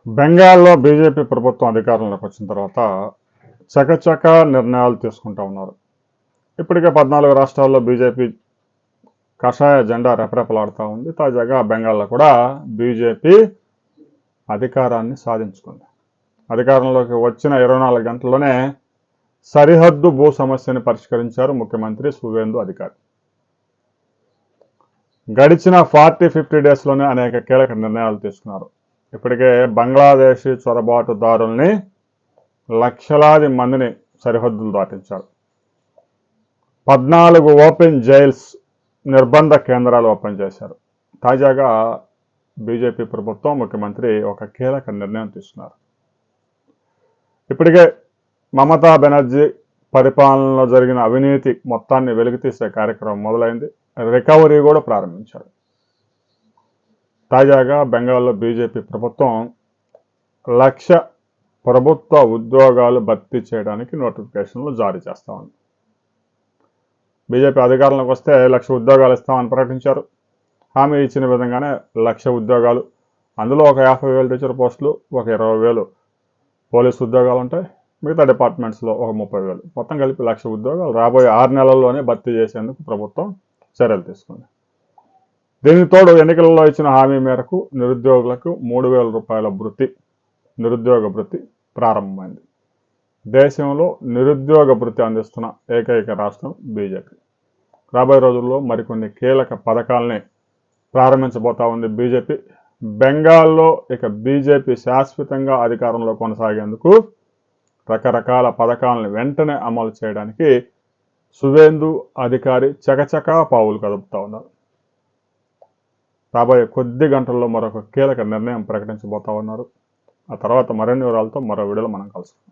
బెంగాల్లో బీజేపీ ప్రభుత్వం అధికారంలోకి వచ్చిన తర్వాత చకచక నిర్ణయాలు తీసుకుంటా ఉన్నారు. ఇప్పటికే 14 రాష్ట్రాల్లో బీజేపీ కషాయ జెండా రెపరెపలాడుతూ ఉంది. తాజాగా బెంగాల్లో కూడా బీజేపీ అధికారాన్ని సాధించుకుంది. అధికారంలోకి వచ్చిన 24 గంటల్లోనే సరిహద్దు భూ సమస్యని పరిష్కరించారు ముఖ్యమంత్రి సువేందు అధికారి. గడిచిన 40-50 డేస్లోనే అనేక కీలక నిర్ణయాలు తీసుకున్నారు. ఇప్పటికే బంగ్లాదేశీ చొరబాటుదారుల్ని లక్షలాది మందిని సరిహద్దులు దాటించారు. 14 ఓపెన్ జైల్స్ నిర్బంధ కేంద్రాలు ఓపెన్ చేశారు. తాజాగా బీజేపీ ప్రభుత్వం ముఖ్యమంత్రి ఒక కీలక నిర్ణయం తీసుకున్నారు. ఇప్పటికే మమతా బెనర్జీ పరిపాలనలో జరిగిన అవినీతి మొత్తాన్ని వెలికితీసే కార్యక్రమం మొదలైంది. రికవరీ కూడా ప్రారంభించారు. తాజాగా బెంగాల్లో బీజేపీ ప్రభుత్వం 1,00,000 ప్రభుత్వ ఉద్యోగాలు భర్తీ చేయడానికి నోటిఫికేషన్లు జారీ చేస్తా ఉంది. బీజేపీ అధికారంలోకి వస్తే 1,00,000 ఉద్యోగాలు ఇస్తామని ప్రకటించారు. హామీ ఇచ్చిన విధంగానే 1,00,000 ఉద్యోగాలు, అందులో ఒక 50,000 టీచర్ పోస్టులు, ఒక 20,000 పోలీసు ఉద్యోగాలు ఉంటాయి. మిగతా డిపార్ట్మెంట్స్లో ఒక 30,000, మొత్తం కలిపి 1,00,000 ఉద్యోగాలు రాబోయే 6 నెలల్లోనే భర్తీ చేసేందుకు ప్రభుత్వం చర్యలు తీసుకుంది. దీనికి తోడు ఎన్నికలలో ఇచ్చిన హామీ మేరకు నిరుద్యోగులకు 3,000 రూపాయల నిరుద్యోగ భృతి ప్రారంభమైంది. దేశంలో నిరుద్యోగ భృతి అందిస్తున్న ఏకైక రాష్ట్రం బీజేపీ. రాబోయే రోజుల్లో మరికొన్ని కీలక పథకాలని ప్రారంభించబోతా ఉంది బీజేపీ. బెంగాల్లో ఇక బీజేపీ శాశ్వతంగా అధికారంలో కొనసాగేందుకు రకరకాల పథకాలను వెంటనే అమలు చేయడానికి సువేందు అధికారి చకచకా పావులు కదుపుతా ఉన్నారు. రాబోయే కొద్ది గంటల్లో మరొక కీలక నిర్ణయం ప్రకటించబోతా ఉన్నారు. ఆ తర్వాత మరిన్ని వివరాలతో మరో వీడియోలో మనం కలుసుకుందాం.